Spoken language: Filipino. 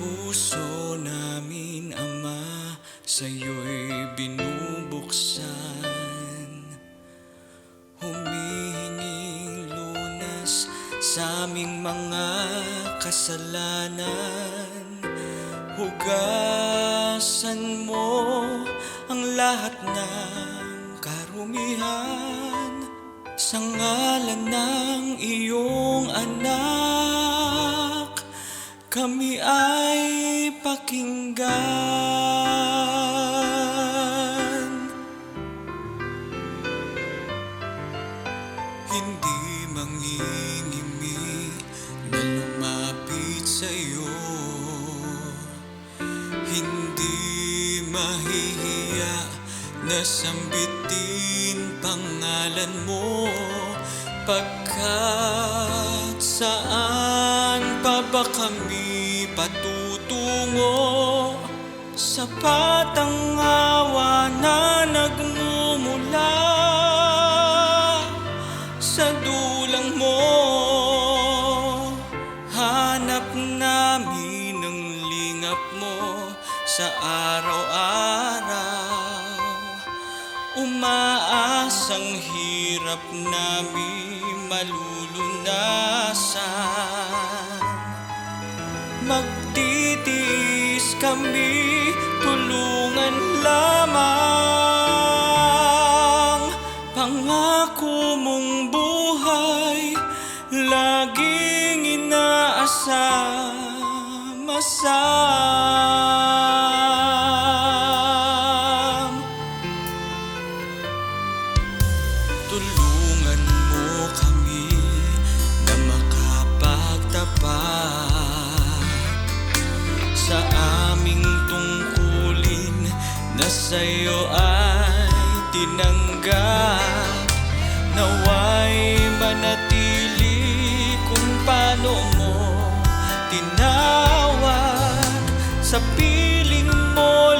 Puso namin, Ama, sa'yo'y binubuksan, humihinging lunas sa aming mga kasalanan. Hugasan mo ang lahat ng karumihan sa ngalan ng iyong anak. Kami ay pakinggan, hindi mangingimi na lumapit sa'yo, hindi mahihiya na sambitin pangalan mo. Pagkat saan pa ba kami patutungo? Sapat ang awa na nagmumula sa dulang mo. Hanap namin ang lingap mo sa araw-araw. Umaasang hirap namin malulunasan. Magtitiis kami, tulungan lamang. Pangako mong buhay, laging inaasam-asam. Tulungan mo kami na makapagtapat sa aming tungkulin na sa'yo ay tinanggap. Naway manatili kung paano mo tinawag sa piling mo.